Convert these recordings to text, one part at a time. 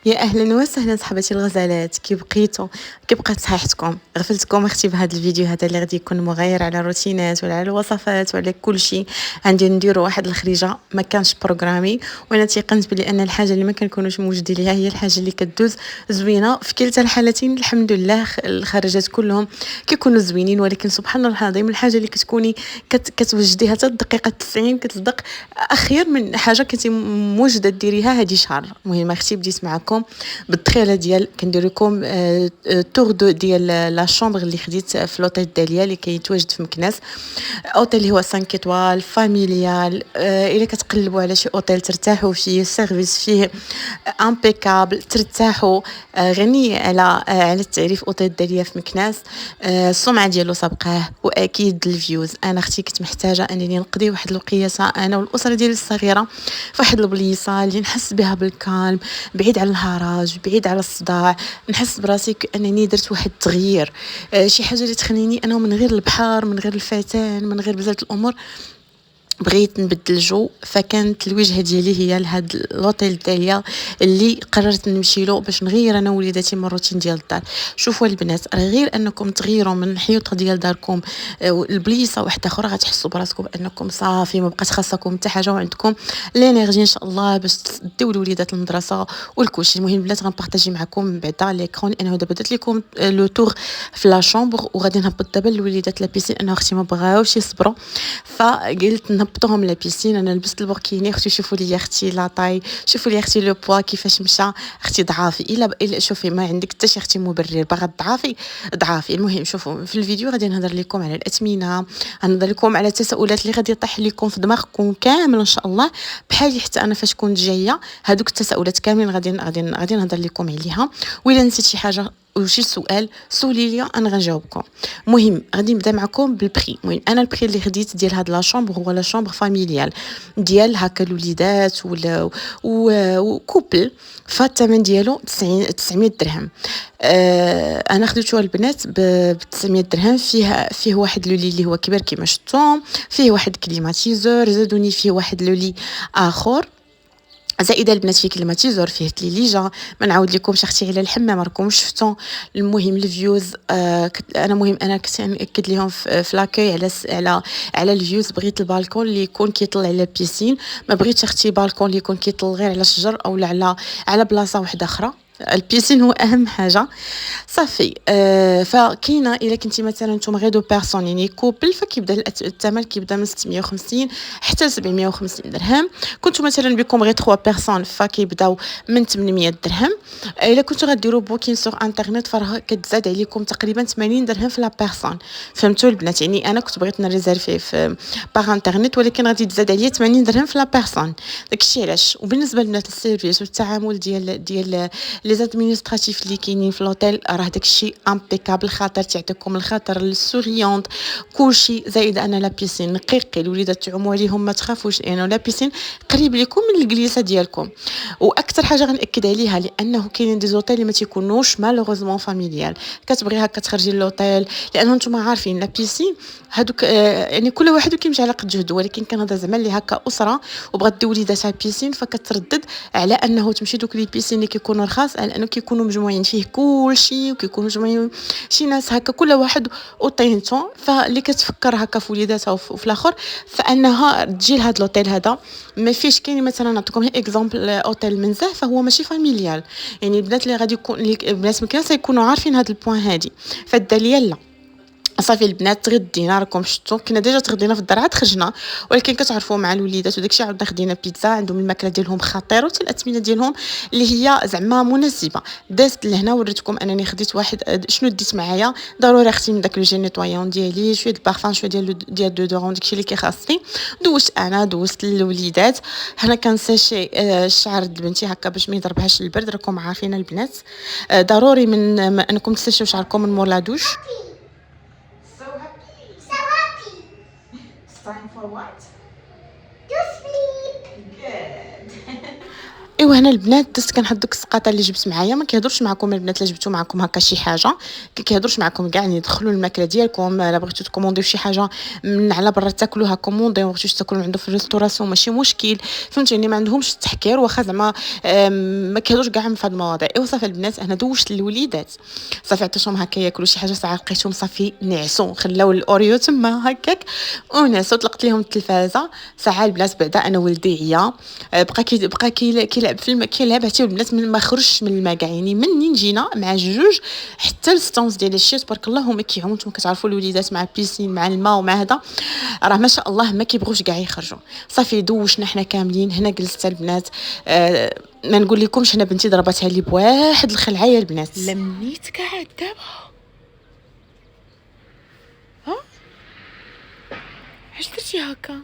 يا اهلا وسهلا صحباتي الغزالات، كي بقيتو؟ كي بقات صحيحتكم؟ غفلتكم اختي بهذا الفيديو هذا اللي غادي يكون مغير على الروتينات ولا على الوصفات ولا كل شيء. غندير نديروا واحد الخريجه ما كانش بروغرامي، وانا تيقنت بلي ان الحاجه اللي ما كنكونوش موجودين ليها هي الحاجه اللي كدوز زوينه. في كلتا الحالتين الحمد لله الخرجات كلهم كيكونوا زوينين، ولكن سبحان الله العظيم الحاجه اللي كتكوني كتوجديها حتى الدقيقه 90 كتصدق اخير من حاجه كنتي موجده ديريها هذه شهر. المهم اختي بديت معكم بالدخيله ديال كندير لكم تور ديال لا شومبر اللي خديت في لوطيل داليا اللي كيتواجد في مكناس. اوتيل اللي هو 5 ايطوال فاميليال. الا كتقلبوا على شي اوتيل ترتاحوا فيه، السيرفيس فيه امبيكابل ترتاحوا. غني على التعريف اوتيل داليا في مكناس. السمعه ديالو سابقاه، واكيد الفيوز. انا اختي كنت محتاجه انني نقضي واحد الوقيته انا والاسره ديالي الصغيره في واحد البليصه اللي نحس بها بالكالم، بعيد على الهراج، بعيد على الصداع. نحس براسي كانني درت واحد التغيير، شي حاجه اللي تخليني انا من غير البحر، من غير الفتان، من غير بزاف الامور بغيت نبدل الجو. فكانت الوجهه ديالي هي لهاد لوطيل داليا اللي قررت نمشي له باش نغير انا وليداتي من الروتين ديال الدار. شوفوا البنات، راه غير انكم تغيروا من الحيوطه ديال داركم البليصه واحده اخرى غتحسوا براسكم بانكم صافي ما بقاش خاصكم حتى حاجه، وعندكم لينيرجي ان شاء الله باش تديو الوليدات للمدرسه والكلشي. المهم البنات غنبارطاجي معكم بعدا ليكرون. انا دابا درت لكم لو تور في لا شومبر، وغادي نهبط دابا الوليدات لا بيسين. انا اختي ما بغاوش يصبروا، فقلت نهبطوهم لا بيسين. انا لبست البوركيني. اختي شوفوا لي اختي لاطاي، شوفوا لي اختي لو بوا كيفاش مشى. اختي ضعافي الا شوفي ما عندك حتى شي اختي مبرر باغا ضعافي. المهم شوفوا في الفيديو غادي نهضر لكم على الاثمنه، غنهضر لكم على التساؤلات اللي غادي يطيح لكم في دماغكم كامل ان شاء الله، بحالي حتى انا فاش كنت جايه. هذوك التساؤلات كاملين غادي نهضر لكم عليها. وإلا نسيت شي حاجه وشي سؤال سولي لي انا غنجاوبكم. المهم غادي نبدا معكم بالبري. المهم انا البري اللي خديت ديال هاد لا شومبر هو لا شومبر فاميليال ديال هكا الوليدات ولا وكوبل. فالثمن ديالو 900 درهم. انا خديتوها البنات ب 900 درهم. فيه واحد لولي اللي هو كبير كيما شفتم، فيه واحد كليماتيزور، زادوني فيه واحد لولي اخر زائده البنات فيه كليماتيزور، فيه تليليجا. ما نعاود لكمش اختي على الحمام راكم شفتوا. المهم الفيوز انا كنت ناكد لهم في لاكاي على الفيوز. بغيت البالكون اللي يكون كيطلع على البيسين، ما بغيتش اختي بالكون اللي يكون كيطل غير على شجر او على بلاصه واحده اخرى. البيسين هو اهم حاجه صافي. فكاينه الا كنتي مثلا نتوما غير دو بيرسون يعني كوبل، فكيبدا الثمن كيبدا من 650 حتى 750 درهم. كنتو مثلا بكم غير 3 بيرسون فكيبداو من 800 درهم. الا كنتو غديروا بوكين سور انترنت فراه كتزاد عليكم تقريبا 80 درهم في لا بيرسون. فهمتوا البنات؟ يعني انا كنت بغيت نريزيرفي في باغ انترنت، ولكن غادي تزاد عليا 80 درهم في لا بيرسون. داكشي علاش. وبالنسبه للبنات السيرفيس والتعامل ديال لي زادمينستراتيف اللي كاينين في لوطيل راه داكشي امبيكابل. خاطر تعطيكم الخاطر السوريونط كلشي. زائد انا لا بيسين نقيقي الوليدات تعوموا عليهم ما تخافوش، لانه لا بيسين قريب لكم من الجليسه ديالكم. واكثر حاجه غنأكد عليها لانه كاينين دي زوطيل اللي ما تيكونوش مالوغوزمون فاميليال. كتبغي هكا تخرجي للوطيل لانه نتوما عارفين لا بيسين هادوك يعني كل واحد كيمشي على قد جهده. ولكن كنهضر زعما اللي هكا اسره وبغات دي وليداتها بيسين فكتردد على انه تمشي دوك لي بيسين اللي كيكونوا رخاص، على انه كيكونوا مجموعين فيه كلشي وكيكونوا مجموعين شي ناس هكا كل واحد وطينتو. فاللي كتفكر هكا في وليداتها وفي الاخر فانها تجي لهاد لوطيل هذا ما فيش. كاين مثلا نعطيكم اكزامبل اوتيل منزه فهو ماشي فاميليال، يعني البنات اللي غادي يكون البنات مكناس يكونوا عارفين هاد البوين هادي. فالداليه لا صافي البنات تغدينا راكم شفتوا كنا ديجا تغدينا في الدار عاد خرجنا، ولكن كتعرفوا مع الوليدات وداكشي عاودنا خدينا بيتزا. عندهم الماكله ديالهم خطيره وحتى الاثمنه ديالهم اللي هي زعما مناسبه. دازت لهنا وريتكم انني خديت واحد شنو ديت معايا. ضروري اختي من داك لو جيل نيتوايون ديالي شويه البارفان شويه ديال دودورون داكشي اللي كيخاصني. دوزت للوليدات. هنا كنساشي الشعر د بنتي هكا باش ما يضربهاش البرد. راكم عارفين البنات ضروري من انكم تساشيو شعركم من مور لا دوش. Time for what? To sleep. Good. ايوا هنا البنات دزت كنحط دوك السقاطه اللي جبت معايا. ما كيهضرش معكم البنات الا جبتو معكم هكا شي حاجه، كيهضرش معكم كاع، يعني دخلوا الماكله ديالكم. الا بغيتو تكومونديو شي حاجه من على برا تاكلوها كوموندي، ما بغيتوش تاكلوا من عنده في الريستوراسيون ماشي مشكل، فهمتيني؟ ما عندهمش التحكير، واخا زعما ما كيهضرش كاع في هاد المواضيع. ايوا صافي البنات انا دوشت الوليدات، صافي عطيتهم هكا ياكلوا شي حاجه، ساعه لقيتهم صافي نعسوا، خلاو الاوريو تما هكاك ونعسوا. طلقت لهم التلفازه ساعه البنات، بعدا انا ولدي عيا بقى كيلعب في الماء، كيلعب حتى البنات ما خرجش من الماء كاع، يعني منين جينا مع جوج حتى الستونس ديال الشيء تبارك الله هما كيعوموا. نتوما كتعرفوا الوليدات مع البيسين مع الماء ومع هذا راه ما شاء الله ما كيبغوش كاع يخرجوا. صافي دوشنا حنا كاملين هنا، جلست البنات ما نقول لكمش، انا بنتي ضربتها لي بواحد الخلعه يا البنات. لميت كاع دابا ها علاش درتي هكا؟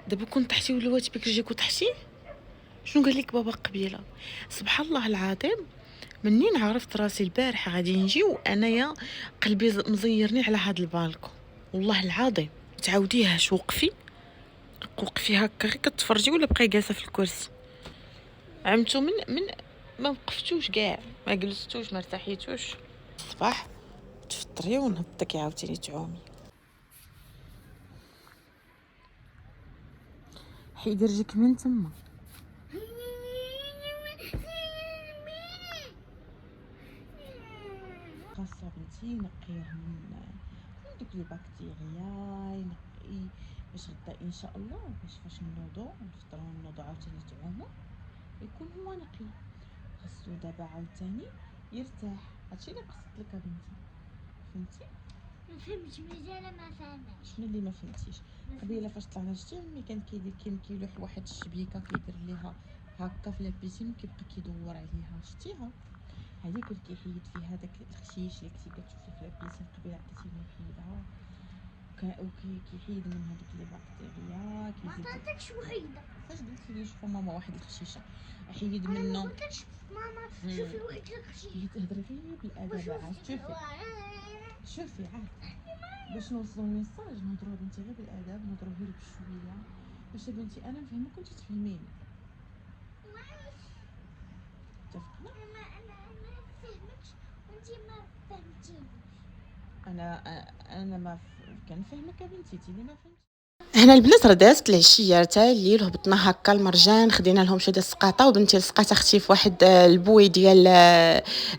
دابا كنت طحتي ولوات بك رجليك وطحتي. شنو قال لك بابا قبيله؟ سبحان الله العظيم، منين عرفت راسي البارحه غادي نجي وانايا قلبي مزيرني على هذا البالكون، والله العظيم. تعاوديهاش، وقفي هكا غير كتفرجي، ولا بقاي جالسه في الكرسي؟ عمتو من ما وقفتوش كاع، ما جلستوش، ما ارتاحيتوش. الصباح تفطري ونهضك عاوتاني تعومي. حيدي رجلك من تما. خاصة بنتي نقيها من دوك لي بكتيريا، ينقي باش غدا ان شاء الله باش فاش نوضو نفطرو نوضو عاوتاني تعومو يكون هو نقي. خاصو دابا عاوتاني يرتاح، هادشي اللي قصدت لك بنتي، فهمتي؟ ما فهمتش مزال، ما فهمتش. شنو اللي ما فهمتيش؟ قبيله فاش طلعنا شتي ملي كان كيدير كيلوح واحد الشبيكه كيدير ليها هكا في لابيسين وكيبقى كيدور عليها، شتيها؟ هذيك اللي كيحيد فيها داك الخشيش اللي كنتي كتشوفي في لابيسين قبيله عطيتيني نحيدها، كيحيد من هذوك لي بكتيريا. ما عطاتكش وحيده. فاش قلتي لي شوفوا ماما واحد الخشيشه حيد منه؟ ما قلتش ماما شوفي واحد الخشيشه. تهضري غير بالادب عاد. شوفي عاد باش نوصلوا الميساج نهضروا بنتي غير بالادب، نهضروا غير بشويه باش بنتي انا نفهمك وانت تفهميني. اتفقنا؟ انا ما فهمتش وانت ما فهمتينيش. انا ما كنفهمك يا بنتي، انت اللي ما فهمتي. هنا البنات راه دازت العشيه حتى الليل، هبطنا هكا المرجان، خدينا لهم شويه ديال السقاطه، وبنتي لصقات اختي في واحد البوي ديال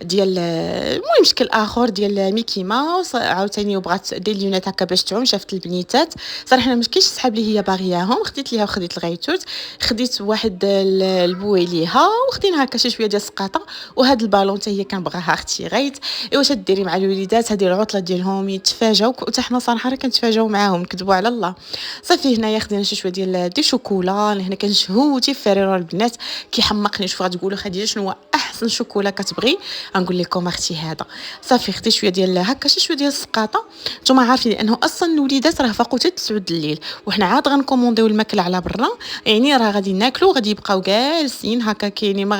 المهم شكل اخر ديال ميكي ماوس عاوتاني، وبغات دير ليونات هكا باش تعوم. شافت البنيتات صراحه انا مشكيش صحاب اللي هي باغياهم، خديت ليها وخديت الغيتوت، خديت واحد البوي ليها، وخدينا هكا شي شويه ديال السقاطه، وهاد البالون حتى هي كنبغاها اختي غيت. ايوا واش ديري مع الوليدات؟ هذه العطله ديالهم يتفاجاو، وحتى حنا صراحه راه كنتفاجاو معاهم، نكذبوا على الله. صافي هنايا خدينا شي شويه ديال شوكولا، هنا كنشهو تيفريرو البنات كيحمقني. شوفوا غتقولوا خديجه شنو هو احسن شوكولا كتبغي؟ غنقول لكم اختي هذا. صافي خديت شويه ديال هكا شي شويه ديال السقاطه. نتوما عارفين لانه اصلا الوليدات راه فاقوا حتى 9 الليل، وحنا عاد غنكومونديو الماكله على برا، يعني راه غادي ناكلوا غادي يبقاو جالسين هكا كاينين، ما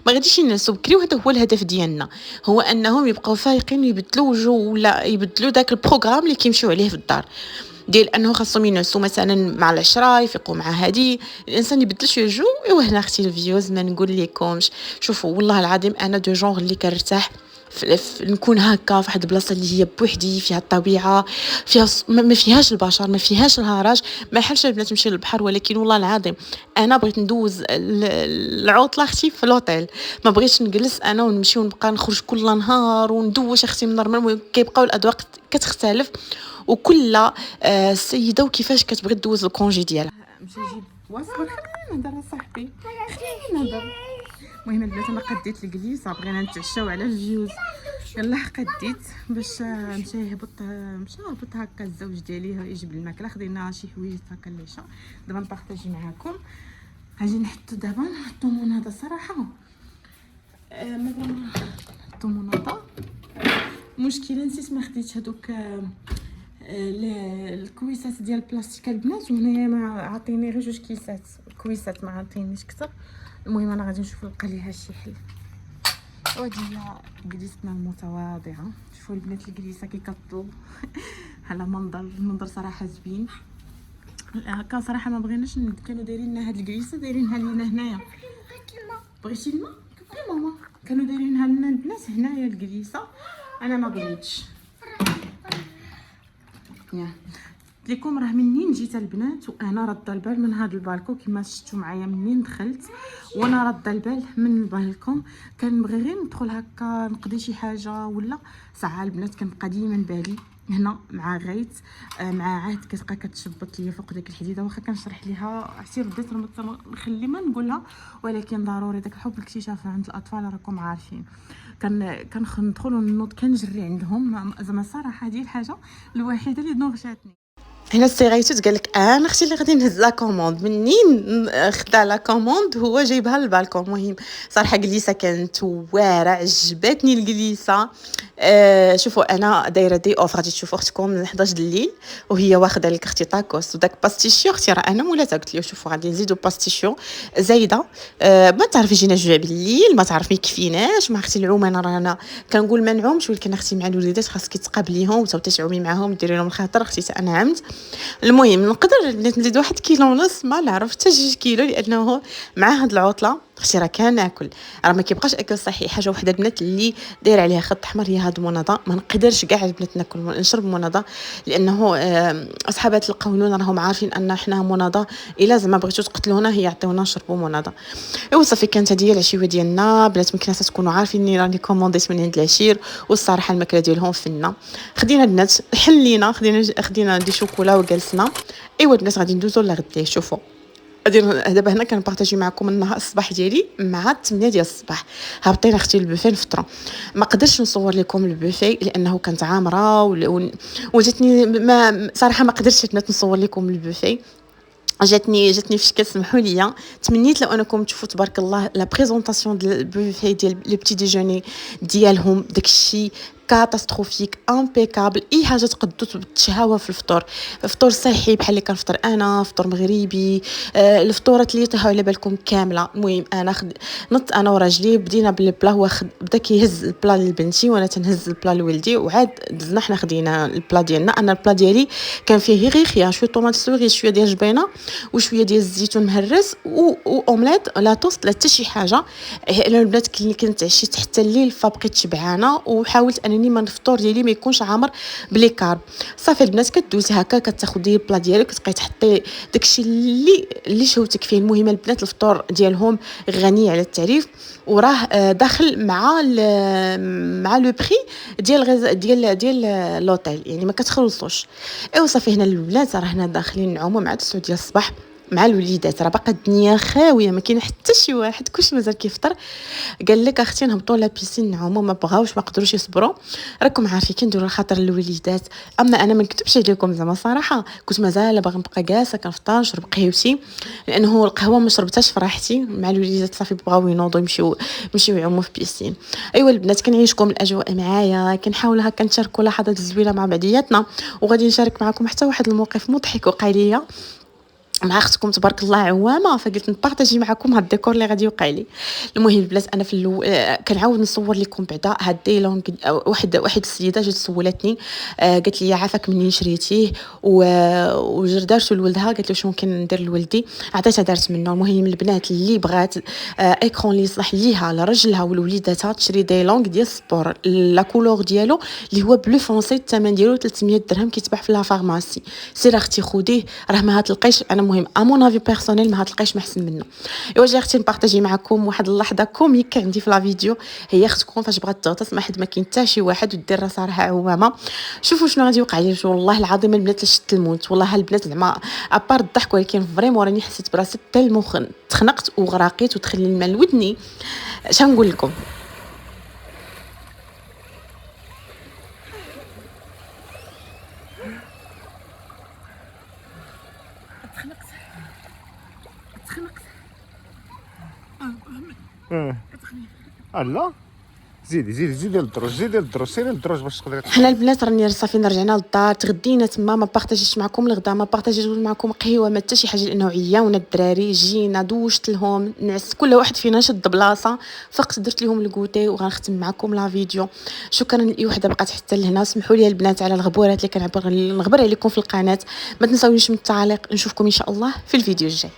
غاديش ينسوا بكري. وهذا هو الهدف ديالنا، هو انهم يبقاو فايقين ويبدلوا جو ولا يبدلوا داك البروغرام اللي كيمشيو عليه في الدار، ديال انه خاصهم ينعسوا مثلا مع العشره يفيقوا مع هادي، الانسان يبدل شويه جو. ايوا هنا اختي الفيوز ما نقول لكمش. شوفوا والله العظيم انا دو جونغ اللي كنرتاح نكون هكا في واحد البلاصه اللي هي بوحدي فيها الطبيعه، فيها ما فيهاش البشر، ما فيهاش الهراج. ما حالش البنات تمشي للبحر، ولكن والله العظيم انا بغيت ندوز العطله اختي في لوطيل، ما بغيتش نجلس انا ونمشي ونبقى نخرج كل نهار وندوش اختي من نهار. كيبقاو الاذواق كتختلف، وكل سيده وكيفاش كتبغي دوز الكونجي ديالها. نمشي نجيب واصبر خلينا نهضر صاحبي، خلينا نهضر. المهم البنات انا قديت الكليسه، بغينا نتعشاو على الفيوز، يلاه قديت باش مشى هبط هكا الزوج ديالي يجيب الماكله، خدينا شي حويجات هكا العشاء. دابا نبارطاجي معاكم. غادي نحطو دابا الطومون هذا صراحه مادام الطومون هذا مشكله نسيت ما خديتش هذوك الكويسات ديال البلاستيك البنات، وهنايا ما عاطيني غير 2 كيسات الكويسات، ما عاطينيش كثر. المهم انا غادي نشوف نلقى ليها شي حل. ودي هي جليستنا المتواضعه. شوفوا البنات الجليسه كي كطلب على المنظر صراحه زوين. هكا صراحه ما بغيناش كانوا دايرين لنا هاد الكريسه دايرينها لينا هنايا. بغيت الماء. بغيتي الماء كبغي ماما. كانوا دايرينها لنا الناس هنايا الكريسه، انا ما بغيتش. يا قلت لكم راه منين جيت البنات وانا رده البال من هذا البالكون كما شفتوا معايا منين دخلت وانا رده البال من البالكون. كنبغي غير ندخل هكا نقضي شي حاجه ولا ساعه البنات كنبقى ديما بالي هنا مع غيت مع عاد كتبقى كتشبط ليا فوق ديك الحديده. واخا كنشرح ليها عرفتي رديت نخلي ما نقولها، ولكن ضروري داك الحب الاكتشاف عند الاطفال راكم عارفين. كندخل ونوض كنجري عندهم زعما الصراحه هذه الحاجه الوحيده اللي نغشاتني. هنا السي غيتوت قالك انا اختي اللي غادي نهز لا كوموند. منين خدا لا كوموند هو جايبها للبالكون. المهم صراحه جليسه كانت واعره، عجبتني الجليسه. شوفوا انا دايره دي اوف غادي تشوفوا اختكم من 11 د الليل وهي واخده لك اختي تاكوس وداك باستيشيو. اختي راه انا مولاتها قلت لها شوفوا غادي نزيدوا باستيشيو زايده. ما تعرفي جينا جوع بالليل، ما تعرف ما يكفيناش. مع اختي العوم انا كنقول ما نعومش، ولكن اختي مع الوليدات خاصك تقابليهم وتعومي معاهم ديري لهم الخاطر. اختي انا عمت. المهم نقدر نزيد 1 كيلو ونص، ما نعرف حتى 2 كيلو، لانه مع هاد العطله اختي راه كناكل راه ما كيبقاش اكل صحي. حاجه وحده البنات اللي داير عليها خط احمر هي هاد المناضه. ما نقدرش كاع البنات ناكل نشرب مناضه، لانه اصحابات القولون راهم عارفين ان حنا مناضه الا زعما بغيتو تقتلونا هي عطيونا نشربوا مناضه. ايوا صافي كانت هذه هي العشيه ديالنا بنات. يمكن تكونوا عارفين راني كومونديت من عند العشير، والصراحه الماكله ديالهم فنه. خدينا البنات حلينا خدينا دي شوكولا وجلسنا. ايوا البنات غادي ندوزو لغداي. شوفوا غادي دابا هنا كنبارطاجي معكم النهار الصباح ديالي مع 8 ديال الصباح. هبطينا اختي للبوفيه نفطروا. ما قدرتش نصور لكم البوفيه لانه كانت عامره وجاتني ما صراحه ما قدرتش نصور لكم البوفيه. جاتني في شكل. سمحوا لي تمنيت لو انكم تشوفوا تبارك الله لا بريزونطاسيون ديال البوفيه ديال لو بتي ديجوني ديالهم. داكشي كاتاستروفيك امبيكابل. اي حاجه تقدروا تشهاوها في الفطور. فطور صحي بحال اللي كنفطر انا، فطور مغربي. الفطورات اللي طيحوا على بالكم كامله. المهم انا نط انا وراجلي بدينا بالبلا. هو بدا كيهز البلا لبنتي وانا تنهز البلا لولدي، وعاد دزنا حنا خدينا البلا ديالنا. انا البلا ديالي كان فيه غير خيار، شويه طوماط سوري، شويه ديال جبينه، وشويه ديال الزيتون مهرس اومليت لا توست لا حتى شي حاجه. انا البنات اللي كنت عشيت حتى الليل فبقيت شبعانه، وحاولت انني ما الفطور ديالي ما يكونش عامر بلي كارب. صافي البنات كدوزي هكا كتاخدي البلا ديالك كتبقاي تحطي داكشي اللي شهوتك فيه. المهم البنات الفطور ديالهم غني على التعريف، وراه داخل مع لو بري ديال لوطيل، يعني ما كتخلصوش. ايوا صافي هنا الولاد راه هنا داخلين نعوموا مع 9 ديال الصباح مع الوليدات. راه باقا الدنيا خاويه، ما كاين حتى شي واحد، كلشي مازال كيفطر. قال لك اختي نهبطوا لا بيسين نعوموا، ما بغاوش ما قدروش يصبروا. راكم عارفين كنديروا الخاطر الوليدات. اما انا ما نكذبش عليكم زعما صراحه كنت مازال باغا نبقى جالسه كنفطر نشرب قهوتي، لانه القهوه ما شربتهاش في راحتي مع الوليدات. صافي بغاو ينوضوا يمشيو يعوموا في بيسين. ايوا البنات كنعيشكم الاجواء معايا، كنحاول هكا نشاركوا لحظات زوينه مع بعضياتنا. وغادي نشارك معكم حتى واحد الموقف مضحك وقع ليا مع اختكم تبارك الله عوامه، فقلت نبارطاجي معكم هاد الديكور اللي غادي يوقع لي. المهم البنات انا في الاول كنعاود نصور لكم بعدا هاد دي لونغ. واحد السيده جات سولتني قالت لي عافاك منين شريتيه وجردارتو لولدها. قالت له شنو ممكن ندير لولدي، عطيتها دارت منه. المهم البنات اللي بغات ايكرون اللي يصلح ليها لرجلها ولوليداتها تشري دي لونغ ديال سبور لا كولور ديالو اللي هو بلو فرونسي. الثمن ديالو 300 درهم كيتباع في لا فارماسي. سير اختي خديه راه ما هتلقايش. انا المهم امون افي بيرسونيل ما هتلقايش محسن منه. ايوا جا اختي نبارطاجي معكم واحد اللحظه كوميك عندي في لا فيديو. هي اختكم فاش بغات تغطس ما حد ما كاين حتى شي واحد ودير راسها راها عوامه. شوفوا شنو غادي يوقع لي. والله العظيم البنات شت الموت. والله البنات زعما ابار الضحك، ولكن فريمون راني حسيت براسي تالمو تخنقت وغرقيت وتخلي الماء لودني. اش نقول لكم. لا زيدي للدروج، زيدي للدروج، سيري للدروج باش تقدري. حنا البنات راني صافي رجعنا للدار، تغدينا تما، ما بارطاجيتش معكم الغدا، ما بارطاجيتش معكم قهوه، ما حتى شي حاجه، لانه عياونا الدراري. جينا دوشت لهم، نعست كل واحد فينا شد بلاصه، فقت درت لهم الكوتي وغنختم معكم لا فيديو. شكرا لاي وحده بقات حتى لهنا. سمحوا لي البنات على الغبورات اللي كنعبر عليكم في القناه، ما تنساونيش من التعليق. نشوفكم ان شاء الله في الفيديو الجاي.